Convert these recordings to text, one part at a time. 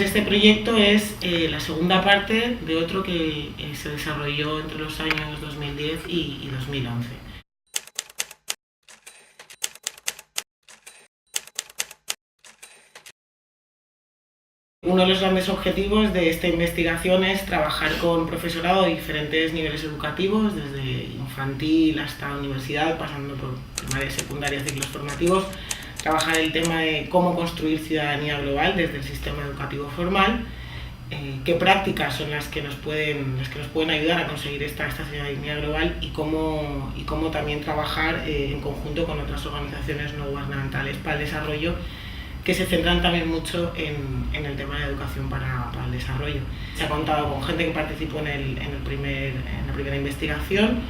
Este proyecto es la segunda parte de otro que se desarrolló entre los años 2010 y 2011. Uno de los grandes objetivos de esta investigación es trabajar con profesorado de diferentes niveles educativos, desde infantil hasta universidad, pasando por primaria, secundaria, ciclos formativos, trabajar el tema de cómo construir ciudadanía global desde el sistema educativo formal, qué prácticas son las que nos pueden ayudar a conseguir esta ciudadanía global y cómo también trabajar en conjunto con otras organizaciones no gubernamentales para el desarrollo, que se centran también mucho en el tema de educación para el desarrollo. Se ha contado con gente que participó en la primera investigación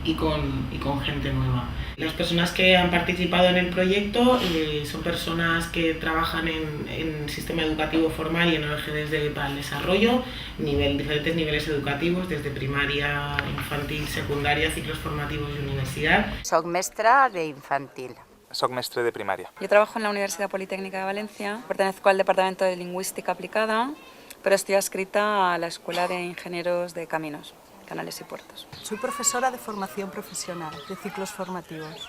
y con gente nueva. Las personas que han participado en el proyecto son personas que trabajan en sistema educativo formal y en ONGs para el desarrollo, diferentes niveles educativos, desde primaria, infantil, secundaria, ciclos formativos y universidad. Soc mestra d'infantil. Soc mestre de primària. Yo trabajo en la Universidad Politécnica de Valencia, pertenezco al Departamento de Lingüística Aplicada, pero estoy adscrita a la Escuela de Ingenieros de Caminos, Canales y Puertos. Soy profesora de formación profesional, de ciclos formativos.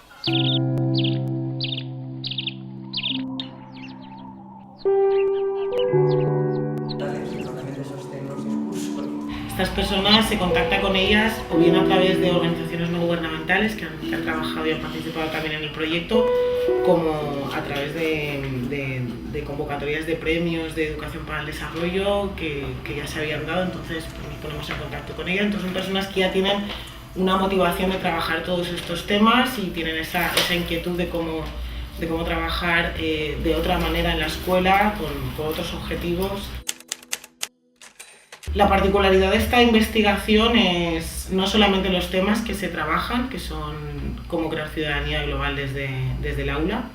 Estas personas se contacta con ellas o bien a través de organizaciones no gubernamentales que han trabajado y han participado también en el proyecto, como a través de convocatorias de premios de educación para el desarrollo que ya se habían dado, entonces pues, nos ponemos en contacto con ellas. Entonces son personas que ya tienen una motivación de trabajar todos estos temas y tienen esa inquietud de cómo trabajar de otra manera en la escuela, con otros objetivos. La particularidad de esta investigación es no solamente los temas que se trabajan, que son cómo crear ciudadanía global desde el aula,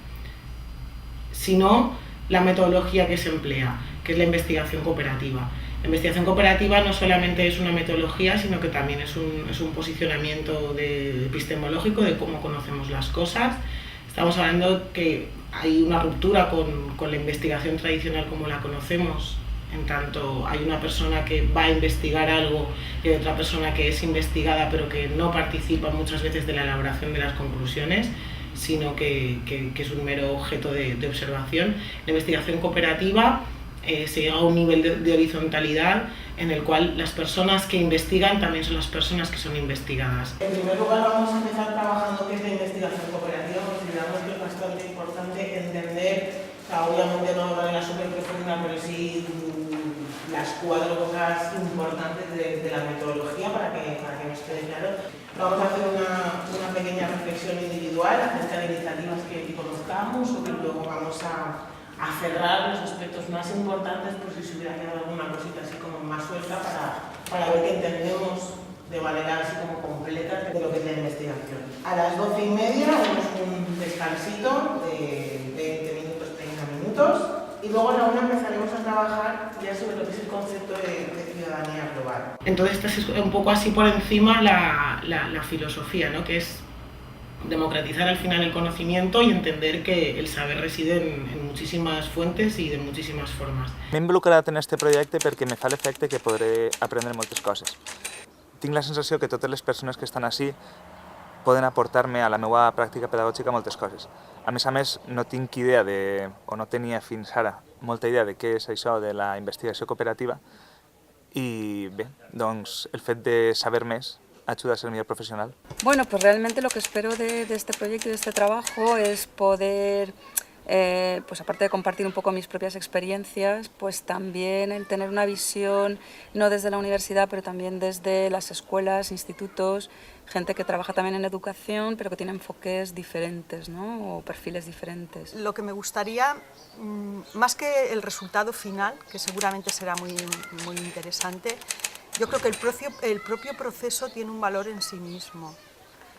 sino la metodología que se emplea, que es la investigación cooperativa. La investigación cooperativa no solamente es una metodología, sino que también es un posicionamiento epistemológico de cómo conocemos las cosas. Estamos hablando que hay una ruptura con la investigación tradicional como la conocemos. En tanto, hay una persona que va a investigar algo y hay otra persona que es investigada pero que no participa muchas veces de la elaboración de las conclusiones, sino que es un mero objeto de observación. La investigación cooperativa se llega a un nivel de horizontalidad en el cual las personas que investigan también son las personas que son investigadas. En primer lugar, vamos a empezar trabajando qué es la investigación cooperativa. Consideramos que es bastante importante entender, obviamente no de manera súper profunda, pero sí las 4 cosas importantes de la metodología para que nos quede claro. Vamos a hacer una pequeña reflexión individual acerca de iniciativas que conozcamos o que luego vamos a cerrar los aspectos más importantes por si se hubiera quedado alguna cosita así como más suelta para ver que entendemos de manera así como completa de lo que es la investigación. A las 12:30 haremos un descansito de 20 minutos, 30 minutos. Y luego a la 1 empezaremos a trabajar ya sobre lo que es el concepto de ciudadanía global. Entonces esta es un poco así por encima la filosofía, ¿no? Que es democratizar al final el conocimiento y entender que el saber reside en muchísimas fuentes i de muchísimas formes. M'he involucrat en aquest projecte perquè me fa l'efecte que podré aprendre moltes coses. Tinc la sensació que totes les persones que estan així poden aportar-me a la meva pràctica pedagògica moltes coses. A més, no tinc idea o no tenia fins ara molta idea de què és això de la investigació cooperativa i bé, doncs el fet de saber més ayuda a ser mejor profesional. Bueno, pues realmente lo que espero de este proyecto y de este trabajo es poder, pues aparte de compartir un poco mis propias experiencias, pues también el tener una visión no desde la universidad, pero también desde las escuelas, institutos, gente que trabaja también en educación, pero que tiene enfoques diferentes, ¿no? O perfiles diferentes. Lo que me gustaría, más que el resultado final, que seguramente será muy interesante, yo creo que el propio proceso tiene un valor en sí mismo.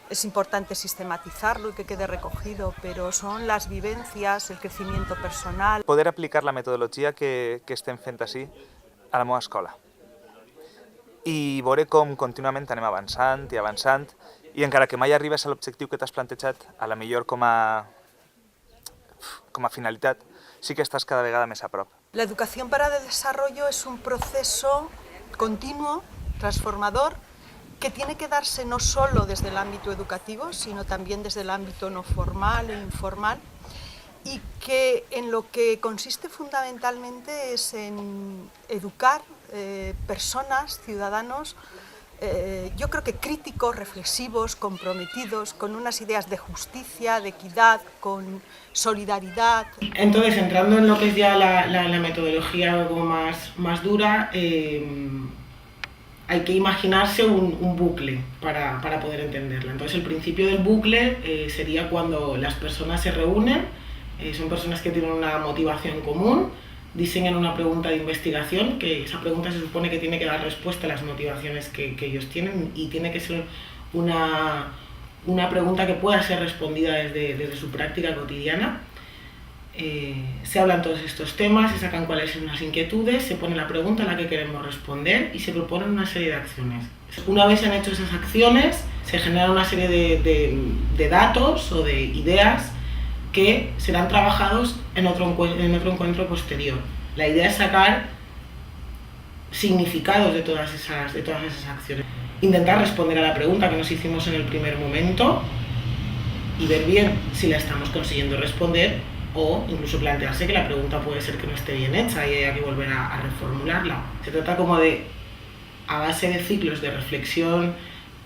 Es importante sistematizarlo y que quede recogido, pero son las vivencias, el crecimiento personal. Poder aplicar la metodologia que estem fent així a la meva escola. I veure com contínuament anem avançant i encara que mai arribes a l'objectiu que t'has plantejat, a la millor com a finalitat, sí que estàs cada vegada més a prop. La educación para el desarrollo es un proceso continuo, transformador, que tiene que darse no solo desde el ámbito educativo, sino también desde el ámbito no formal e informal, y que en lo que consiste fundamentalmente es en educar personas, ciudadanos, yo creo que críticos, reflexivos, comprometidos, con unas ideas de justicia, de equidad, con solidaridad. Entonces, entrando en lo que es ya la metodología algo más dura, hay que imaginarse un bucle para poder entenderla. Entonces, el principio del bucle sería cuando las personas se reúnen, son personas que tienen una motivación común, diseñan una pregunta de investigación, que esa pregunta se supone que tiene que dar respuesta a las motivaciones que ellos tienen y tiene que ser una pregunta que pueda ser respondida desde su práctica cotidiana. Se hablan todos estos temas, se sacan cuáles son las inquietudes, se pone la pregunta a la que queremos responder y se proponen una serie de acciones. Una vez se han hecho esas acciones, se genera una serie de datos o de ideas que serán trabajados en otro encuentro posterior. La idea es sacar significados de todas esas acciones. Intentar responder a la pregunta que nos hicimos en el primer momento y ver bien si la estamos consiguiendo responder, o incluso plantearse que la pregunta puede ser que no esté bien hecha y haya que volver a reformularla. Se trata como de, a base de ciclos de reflexión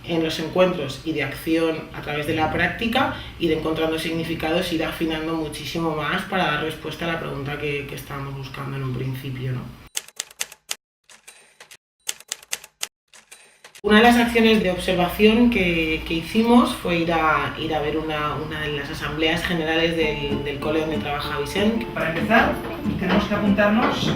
en los encuentros y de acción a través de la práctica, ir encontrando significados, ir afinando muchísimo más para dar respuesta a la pregunta que estábamos buscando en un principio, ¿no? Una de las acciones de observación que hicimos fue ir a ver una de las asambleas generales del cole donde trabaja Vicent. Para empezar, tenemos que apuntarnos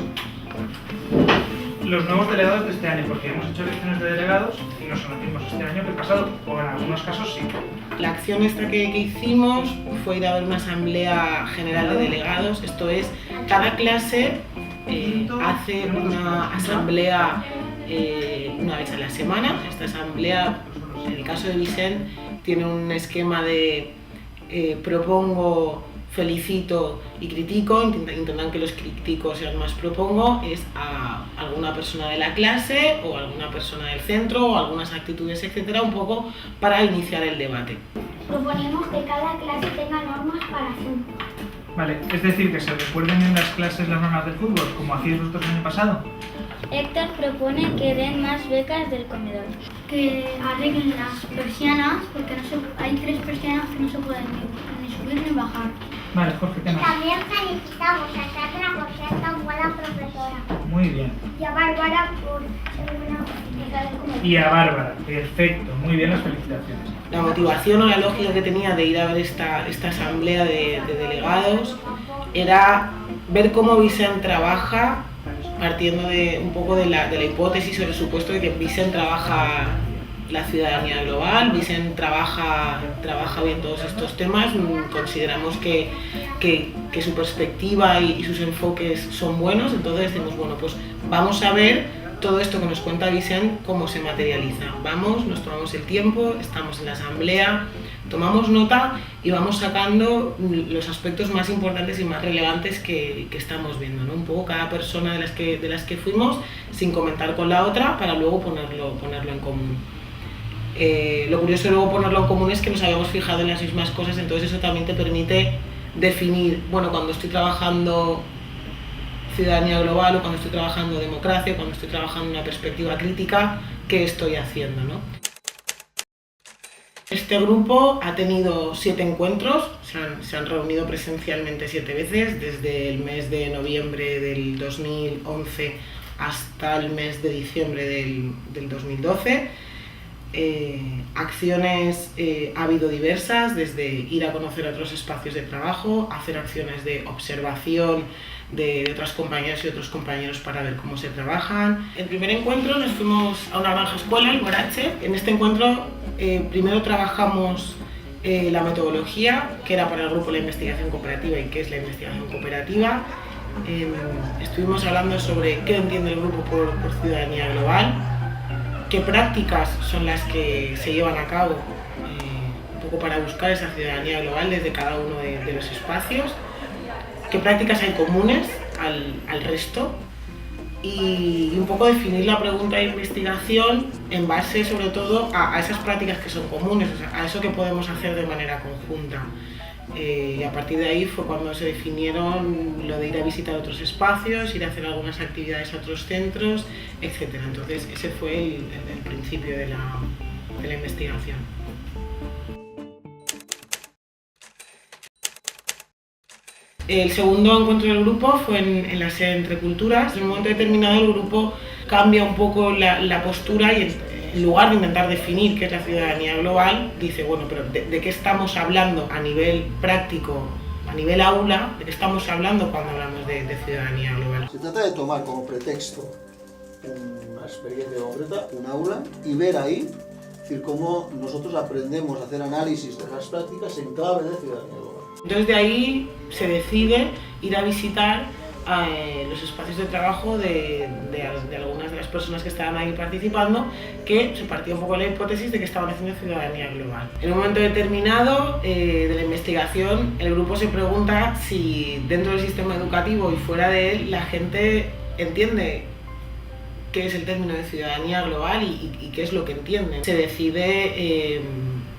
los nuevos delegados de este año, porque hemos hecho elecciones de delegados y no son los mismos este año que el pasado, o en algunos casos sí. La acción esta que hicimos fue ir a ver una asamblea general de delegados, esto es, cada clase hace una asamblea una vez a la semana. Esta asamblea, en el caso de Vicent, tiene un esquema de propongo, felicito y critico, intentan que los críticos sean más propongo, es a alguna persona de la clase o alguna persona del centro o algunas actitudes, etcétera, un poco para iniciar el debate. Proponemos que cada clase tenga normas para fútbol. Vale, es decir, que se recuerden en las clases las normas del fútbol, como hacíais vosotros el año pasado. Héctor propone que den más becas del comedor. Que arreglen las persianas, porque hay 3 persianas que no se pueden ni subir ni bajar. Vale, Jorge, ¿qué más? También felicitamos a Sandra por ser tan buena profesora. Muy bien. Y a Bárbara por ser buena profesora del comedor. Y a Bárbara, perfecto, muy bien las felicitaciones. La motivación o la lógica que tenía de ir a ver esta asamblea de delegados era ver cómo Vicent trabaja, partiendo un poco de la hipótesis o del supuesto de que Vicent trabaja la ciudadanía global, Vicent trabaja bien todos estos temas. Consideramos que su perspectiva y sus enfoques son buenos, entonces decimos, bueno, pues vamos a ver todo esto que nos cuenta Vicent, cómo se materializa. Vamos, nos tomamos el tiempo, estamos en la asamblea, tomamos nota y vamos sacando los aspectos más importantes y más relevantes que estamos viendo, ¿no? Un poco cada persona de las que fuimos, sin comentar con la otra, para luego ponerlo en común. Lo curioso de luego ponerlo en común es que nos habíamos fijado en las mismas cosas, entonces eso también te permite definir, bueno, cuando estoy trabajando ciudadanía global o cuando estoy trabajando democracia, cuando estoy trabajando una perspectiva crítica, ¿qué estoy haciendo, ¿no? Este grupo ha tenido 7 encuentros, se han reunido presencialmente 7 veces, desde el mes de noviembre del 2011 hasta el mes de diciembre del 2012. Acciones ha habido diversas, desde ir a conocer otros espacios de trabajo, hacer acciones de observación de otras compañeras y otros compañeros para ver cómo se trabajan. En el primer encuentro nos fuimos a una granja escuela, el Borache. En este encuentro primero trabajamos la metodología, que era para el grupo la investigación cooperativa y qué es la investigación cooperativa. Estuvimos hablando sobre qué entiende el grupo por ciudadanía global, qué prácticas son las que se llevan a cabo un poco para buscar esa ciudadanía global desde cada uno de los espacios. qué prácticas hay comunes al resto y un poco definir la pregunta de investigación en base sobre todo a esas prácticas que son comunes, o sea, a eso que podemos hacer de manera conjunta. Y a partir de ahí fue cuando se definieron lo de ir a visitar otros espacios, ir a hacer algunas actividades a otros centros, etc. Entonces ese fue el principio de la investigación. El segundo encuentro del grupo fue en la sede Entre Culturas. En un momento determinado el grupo cambia un poco la postura y en lugar de intentar definir qué es la ciudadanía global, dice, bueno, pero ¿de qué estamos hablando a nivel práctico, a nivel aula? ¿De qué estamos hablando cuando hablamos de ciudadanía global? Se trata de tomar como pretexto una experiencia concreta, un aula, y ver ahí, es decir, cómo nosotros aprendemos a hacer análisis de las prácticas en clave de ciudadanía global. Entonces de ahí se decide ir a visitar los espacios de trabajo de algunas de las personas que estaban ahí participando, que se partía un poco la hipótesis de que estaban haciendo ciudadanía global. En un momento determinado de la investigación, el grupo se pregunta si dentro del sistema educativo y fuera de él la gente entiende qué es el término de ciudadanía global y qué es lo que entiende. Se decide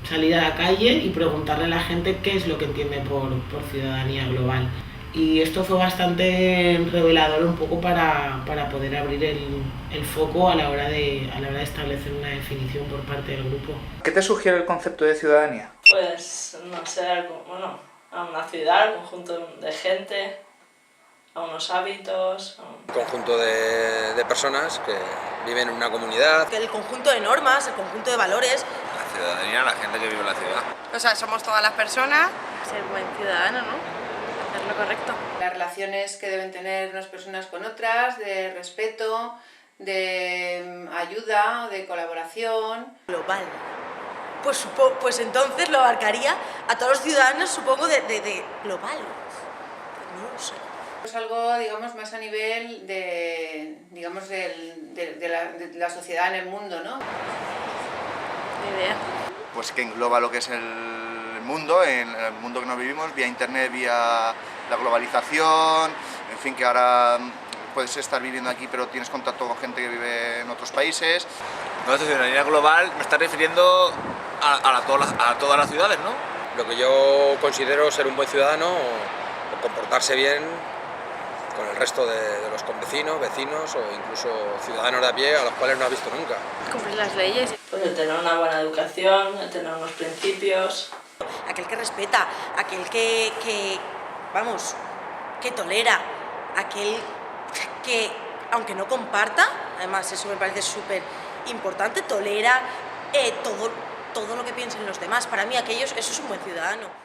salir a la calle y preguntarle a la gente qué es lo que entiende por ciudadanía global. Y esto fue bastante revelador un poco para poder abrir el foco a la hora de establecer una definición por parte del grupo. ¿Qué te sugiere el concepto de ciudadanía? Pues, no sé, a una ciudad, al conjunto de gente, a unos hábitos. Un conjunto de personas que viven en una comunidad. El conjunto de normas, el conjunto de valores. La ciudadanía, la gente que vive en la ciudad. O sea, somos todas las personas. Ser buen ciudadano, ¿no? Hacer lo correcto. Las relaciones que deben tener unas personas con otras, de respeto, de ayuda, de colaboración. Global. Pues entonces lo abarcaría a todos los ciudadanos, supongo, de global. No lo sé. Es algo, digamos, más a nivel de la sociedad en el mundo, ¿no? Ni idea. Pues que engloba lo que es el mundo, en el mundo que nos vivimos, vía internet, vía la globalización, en fin, que ahora puedes estar viviendo aquí pero tienes contacto con gente que vive en otros países. No, la ciudadanía global me está refiriendo a todas las ciudades, ¿no? Lo que yo considero ser un buen ciudadano o comportarse bien con el resto de los convecinos, vecinos o incluso ciudadanos de a pie a los cuales no has visto nunca. Cumplir las leyes. Pues el tener una buena educación, el tener unos principios. Aquel que respeta, aquel que tolera, aquel que, aunque no comparta, además eso me parece súper importante, tolera todo lo que piensen los demás. Para mí eso es un buen ciudadano.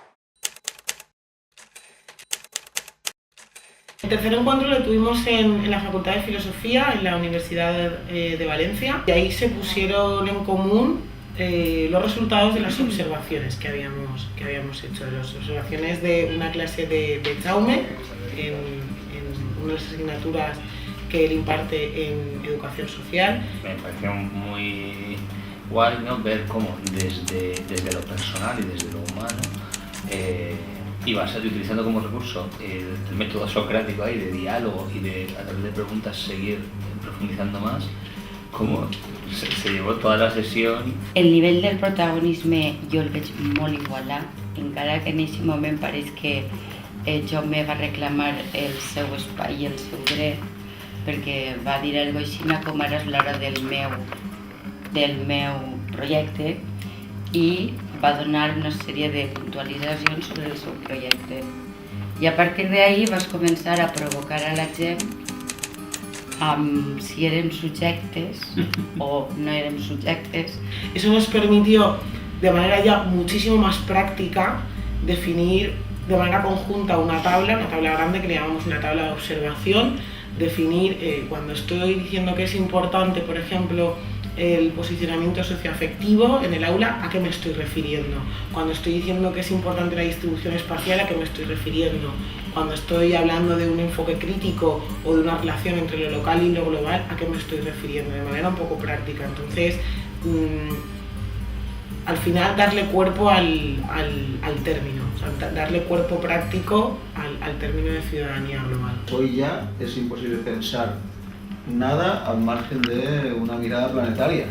El tercer encuentro lo tuvimos en la Facultad de Filosofía, en la Universidad de Valencia, y ahí se pusieron en común los resultados de las observaciones que habíamos hecho, de las observaciones de una clase de Jaume en una de las asignaturas que él imparte en Educación Social. Me pareció muy guay, ¿no?, ver cómo desde lo personal y desde lo humano ibas utilizando como recurso el método socrático ahí de diálogo y de a través de preguntas seguir profundizando más, como se llevó toda la sessió. El nivell del protagonisme jo el veig molt igualat, encara que en aquest moment pareix que Jaume va reclamar el seu espai i el seu dret, perquè va dir alguna cosa així com ara és l'hora del meu projecte i va donar una sèrie de puntualitzacions sobre el seu projecte. I a partir d'ahí vas començar a provocar a la gent si érem subjectes o no érem subjectes. Eso nos permitió, de manera ya muchísimo más práctica, definir de manera conjunta una tabla grande que le llamamos una tabla de observación, definir cuando estoy diciendo que es importante, por ejemplo, el posicionamiento socioafectivo en el aula, ¿a qué me estoy refiriendo? Cuando estoy diciendo que es importante la distribución espacial, ¿a qué me estoy refiriendo? Cuando estoy hablando de un enfoque crítico o de una relación entre lo local y lo global, ¿a qué me estoy refiriendo? De manera un poco práctica. Entonces, al final darle cuerpo al término. O sea, darle cuerpo práctico al término de ciudadanía global. Hoy ya es imposible pensar nada al margen de una mirada planetaria.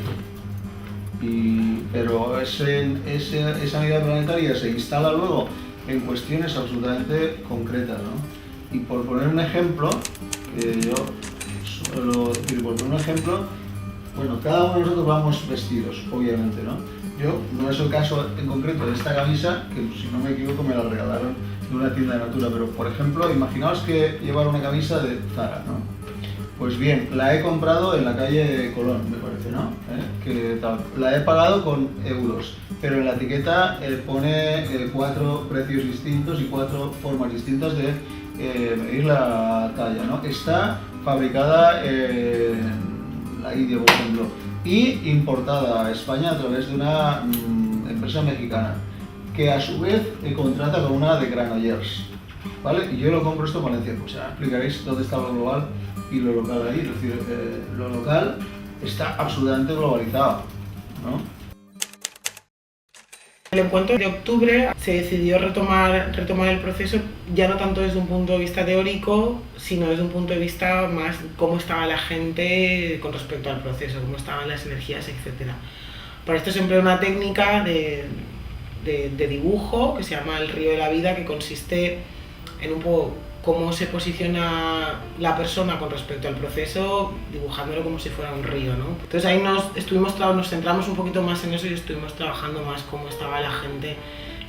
Pero esa mirada planetaria se instala luego en cuestiones absolutamente concretas, ¿no? Y por poner un ejemplo, que yo suelo decir, bueno, cada uno de nosotros vamos vestidos, obviamente, ¿no? Yo, no es el caso en concreto de esta camisa, que si no me equivoco me la regalaron de una tienda de Natura, pero por ejemplo, imaginaos que llevar una camisa de Zara, ¿no? Pues bien, la he comprado en la calle Colón, me parece, ¿no? La he pagado con euros, pero en la etiqueta pone 4 precios distintos y 4 formas distintas de medir la talla, ¿no? Está fabricada en la India, por ejemplo, y importada a España a través de una empresa mexicana, que a su vez contrata con una de Granollers, ¿vale? Y yo lo compro esto en Valencia, pues ya explicaréis dónde está lo global y lo local ahí, es decir, lo local está absolutamente globalizado, ¿no? El encuentro de octubre se decidió retomar el proceso ya no tanto desde un punto de vista teórico, sino desde un punto de vista más cómo estaba la gente con respecto al proceso, cómo estaban las energías, etc. Para esto se emplea una técnica de dibujo que se llama el río de la vida, que consiste en un poco cómo se posiciona la persona con respecto al proceso, dibujándolo como si fuera un río, ¿no? Entonces ahí nos centramos un poquito más en eso y estuvimos trabajando más cómo estaba la gente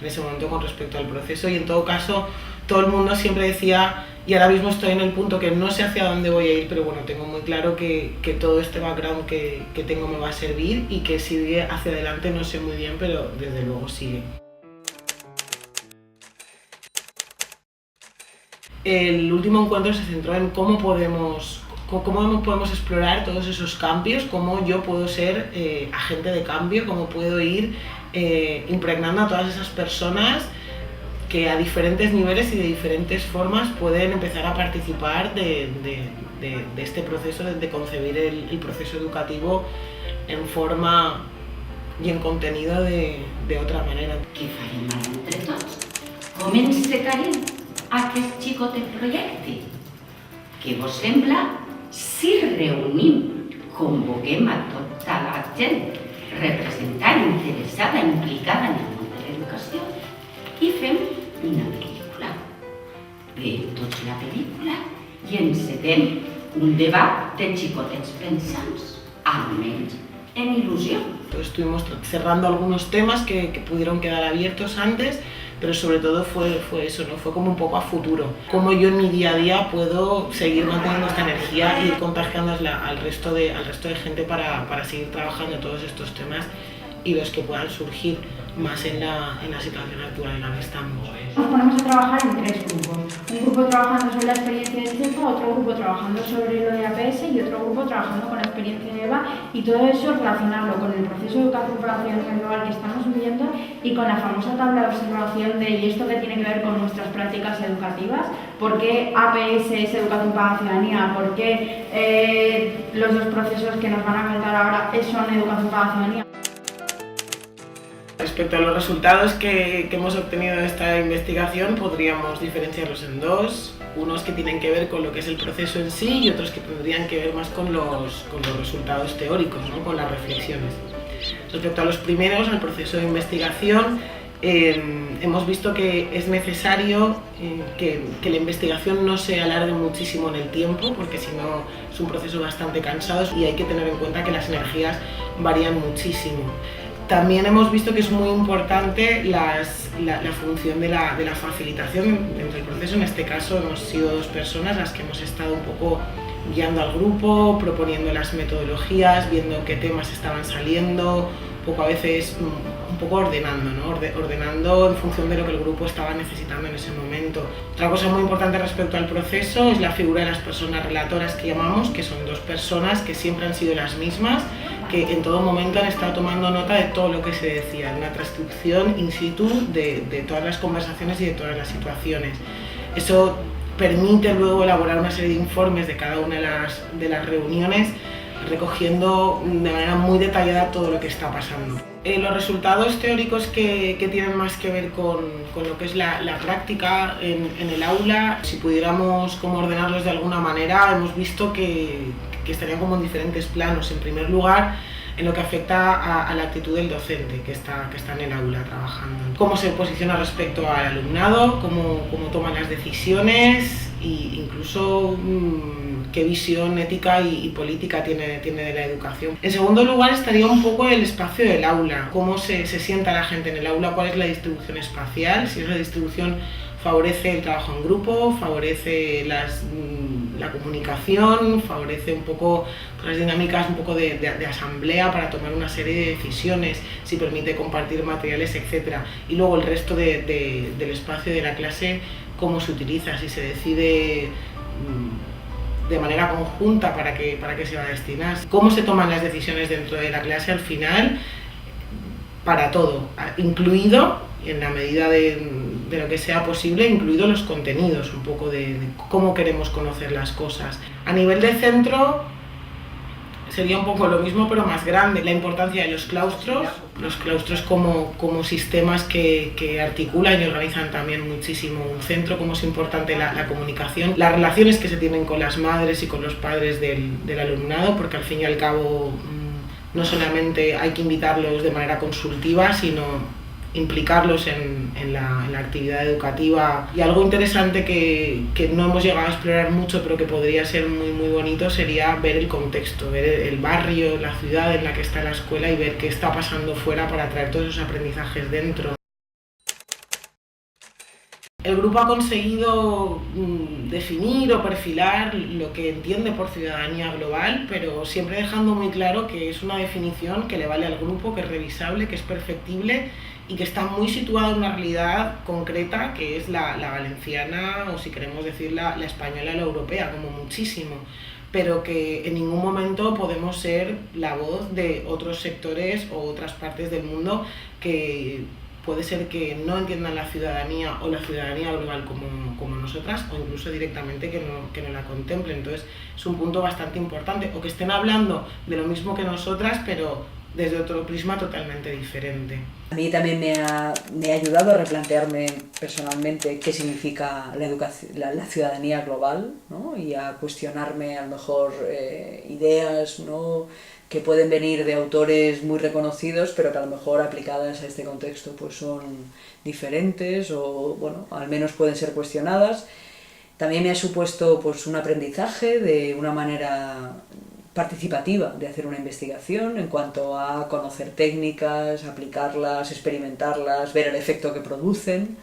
en ese momento con respecto al proceso, y en todo caso todo el mundo siempre decía, y ahora mismo estoy en el punto que no sé hacia dónde voy a ir, pero bueno, tengo muy claro que todo este background que tengo me va a servir, y que sigue hacia adelante no sé muy bien, pero desde luego sigue. El último encuentro se centró en cómo podemos explorar todos esos cambios, cómo yo puedo ser agente de cambio, cómo puedo ir impregnando a todas esas personas que a diferentes niveles y de diferentes formas pueden empezar a participar de este proceso, de concebir el proceso educativo en forma i en contenido d'altra manera. Què farem ara entre tots? Com encetarem aquest xicotet projecte? Què vos sembla si reunim, convoquem a tota la gent representant, interessada, implicada en el món de l'educació i fem una pel·lícula? Veiem tots la pel·lícula i encetem un debat de xicotets pensants, almenys en ilusión. Estuvimos cerrando algunos temas que pudieron quedar abiertos antes, pero sobre todo fue eso, ¿no? Fue como un poco a futuro. Cómo yo en mi día a día puedo seguir manteniendo esta energía y ir contagiándola al resto de gente para seguir trabajando todos estos temas y los que puedan surgir más en la situación actual en la que estamos. Nos ponemos a trabajar en 3 grupos. Un grupo trabajando sobre la experiencia de CEPA, otro grupo trabajando sobre lo de APS y otro grupo trabajando con la experiencia de EVA, y todo eso relacionarlo con el proceso de educación para la ciudadanía global que estamos viviendo y con la famosa tabla de observación de ¿y esto qué tiene que ver con nuestras prácticas educativas? ¿Por qué APS es educación para la ciudadanía? ¿Por qué los 2 procesos que nos van a contar ahora son educación para la ciudadanía? Respecto a los resultados que hemos obtenido de esta investigación, podríamos diferenciarlos en 2. Unos que tienen que ver con lo que es el proceso en sí y otros que tendrían que ver más con los resultados teóricos, ¿no? Con las reflexiones. Respecto a los primeros, al proceso de investigación, hemos visto que es necesario que la investigación no se alargue muchísimo en el tiempo, porque si no es un proceso bastante cansado, y hay que tener en cuenta que las energías varían muchísimo. También hemos visto que es muy importante la función de la facilitación dentro del proceso. En este caso hemos sido 2 personas las que hemos estado un poco guiando al grupo, proponiendo las metodologías, viendo qué temas estaban saliendo, un poco a veces un poco ordenando, ¿no? Ordenando en función de lo que el grupo estaba necesitando en ese momento. Otra cosa muy importante respecto al proceso es la figura de las personas relatoras que llamamos, que son 2 personas que siempre han sido las mismas, que en todo momento han estado tomando nota de todo lo que se decía, una transcripción in situ de todas las conversaciones y de todas las situaciones. Eso permite luego elaborar una serie de informes de cada una de las reuniones recogiendo de manera muy detallada todo lo que está pasando. Los resultados teóricos que tienen más que ver con lo que es la práctica en el aula, si pudiéramos como ordenarlos de alguna manera, hemos visto que estarían como en diferentes planos. En primer lugar, en lo que afecta a la actitud del docente que está en el aula trabajando. Cómo se posiciona respecto al alumnado, cómo toman las decisiones e incluso qué visión ética y política tiene de la educación. En segundo lugar estaría un poco el espacio del aula, cómo se sienta la gente en el aula, cuál es la distribución espacial, si esa distribución favorece el trabajo en grupo, favorece la comunicación, favorece un poco las dinámicas un poco de asamblea para tomar una serie de decisiones, si permite compartir materiales, etc. Y luego el resto del espacio de la clase, cómo se utiliza, si se decide de manera conjunta para qué se va a destinar, cómo se toman las decisiones dentro de la clase al final, para todo, incluido, en la medida de lo que sea posible, incluido los contenidos, un poco de cómo queremos conocer las cosas. A nivel de centro sería un poco lo mismo pero más grande, la importancia de los claustros como sistemas que articulan y organizan también muchísimo un centro, cómo es importante la comunicación, las relaciones que se tienen con las madres y con los padres del alumnado, porque al fin y al cabo no solamente hay que invitarlos de manera consultiva, sino implicarlos en la actividad educativa. Y algo interesante que no hemos llegado a explorar mucho, pero que podría ser muy, muy bonito, sería ver el contexto, ver el barrio, la ciudad en la que está la escuela y ver qué está pasando fuera para traer todos esos aprendizajes dentro. El grupo ha conseguido definir o perfilar lo que entiende por ciudadanía global, pero siempre dejando muy claro que es una definición que le vale al grupo, que es revisable, que es perfectible y que está muy situada en una realidad concreta, que es la valenciana, o si queremos decir la española, la europea, como muchísimo, pero que en ningún momento podemos ser la voz de otros sectores o otras partes del mundo que puede ser que no entiendan la ciudadanía o la ciudadanía global como nosotras, o incluso directamente que no la contemplen. Entonces es un punto bastante importante, o que estén hablando de lo mismo que nosotras, pero desde otro prisma totalmente diferente. A mí también me ha ayudado a replantearme personalmente qué significa la ciudadanía global, ¿no? Y a cuestionarme a lo mejor ideas, ¿no?, que pueden venir de autores muy reconocidos, pero que a lo mejor aplicadas a este contexto pues son diferentes o, bueno, al menos pueden ser cuestionadas. También me ha supuesto pues un aprendizaje de una manera participativa de hacer una investigación en cuanto a conocer técnicas, aplicarlas, experimentarlas, ver el efecto que producen.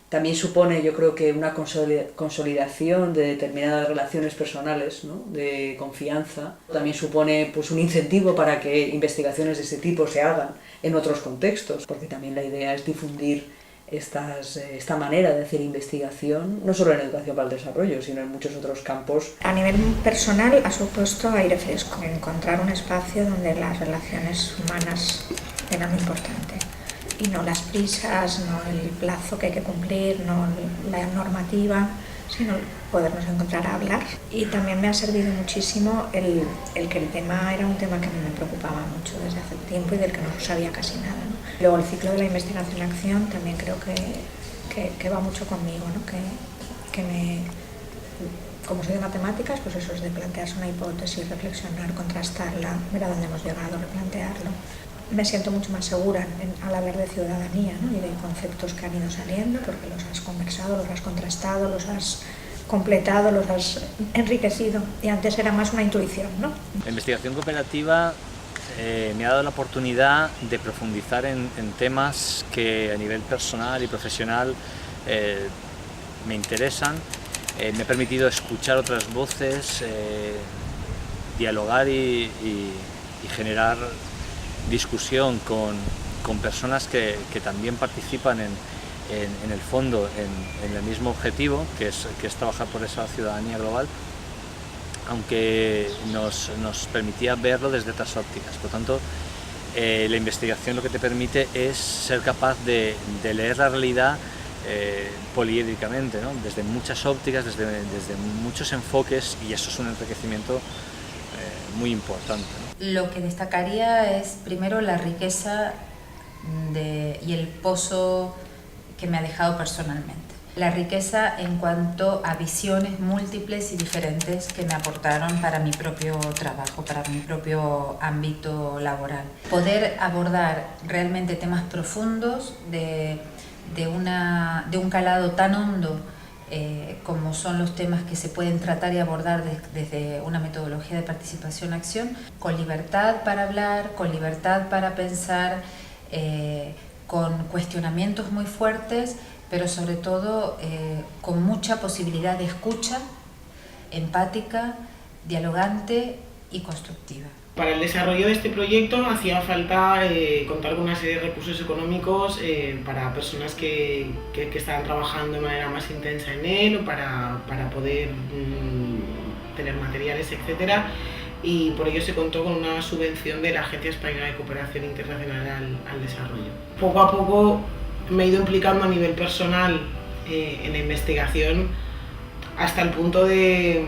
También supone, yo creo que una consolidación de determinadas relaciones personales, ¿no?, de confianza. También supone pues un incentivo para que investigaciones de este tipo se hagan en otros contextos, porque también la idea es difundir esta manera de hacer investigación, no solo en educación para el desarrollo, sino en muchos otros campos. A nivel personal ha supuesto aire fresco, encontrar un espacio donde las relaciones humanas eran lo importante. Y no las prisas, no el plazo que hay que cumplir, no la normativa, sino podernos encontrar a hablar. Y también me ha servido muchísimo el que el tema era un tema que a mí me preocupaba mucho desde hace tiempo y del que no sabía casi nada, ¿no? Luego el ciclo de la investigación-acción también creo que va mucho conmigo, ¿no? Como soy de matemáticas, pues eso es de plantearse una hipótesis, reflexionar, contrastarla, ver a dónde hemos llegado, replantearlo. Me siento mucho más segura al hablar de ciudadanía, ¿no?, y de conceptos que han ido saliendo, porque los has conversado, los has contrastado, los has completado, los has enriquecido, y antes era más una intuición, ¿no? La investigación cooperativa me ha dado la oportunidad de profundizar en temas que a nivel personal y profesional me interesan. Me ha permitido escuchar otras voces, dialogar y generar discusión con personas que también participan en el fondo en el mismo objetivo, que es trabajar por esa ciudadanía global, aunque nos permitía verlo desde otras ópticas. Por tanto, la investigación lo que te permite es ser capaz de leer la realidad poliédricamente, ¿no?, desde muchas ópticas, desde muchos enfoques, y eso es un enriquecimiento muy importante, ¿no? Lo que destacaría es primero la riqueza y el pozo que me ha dejado personalmente. La riqueza en cuanto a visiones múltiples y diferentes que me aportaron para mi propio trabajo, para mi propio ámbito laboral. Poder abordar realmente temas profundos de un calado tan hondo como son los temas que se pueden tratar y abordar desde una metodología de participación-acción, con libertad para hablar, con libertad para pensar, con cuestionamientos muy fuertes, pero sobre todo con mucha posibilidad de escucha, empática, dialogante y constructiva. Para el desarrollo de este proyecto hacía falta contar con una serie de recursos económicos para personas que estaban trabajando de manera más intensa en él, o para poder tener materiales, etc. Y por ello se contó con una subvención de la Agencia Española de Cooperación Internacional al Desarrollo. Poco a poco me he ido implicando a nivel personal en la investigación hasta el punto de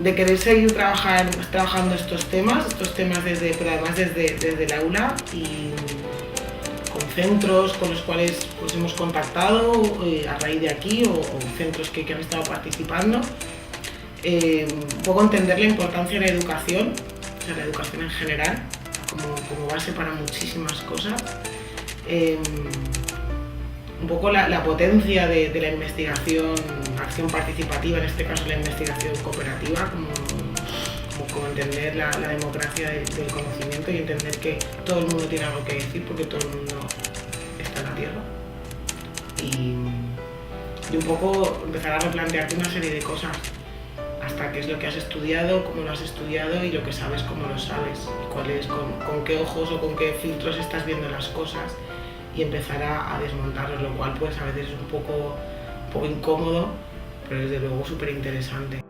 querer seguir trabajando estos temas pero además desde el aula, y con centros con los cuales pues hemos contactado a raíz de aquí, o centros que han estado participando. Un poco entender la importancia de la educación, o sea, la educación en general, como base para muchísimas cosas. Un poco la potencia de la investigación, acción participativa, en este caso la investigación cooperativa, como entender la democracia del conocimiento y entender que todo el mundo tiene algo que decir porque todo el mundo está en la Tierra. Y un poco empezar a replantearte una serie de cosas, hasta qué es lo que has estudiado, cómo lo has estudiado y lo que sabes, cómo lo sabes, y con qué ojos o con qué filtros estás viendo las cosas, y empezar a desmontarlos, lo cual pues a veces es un poco incómodo, pero desde luego súper interesante.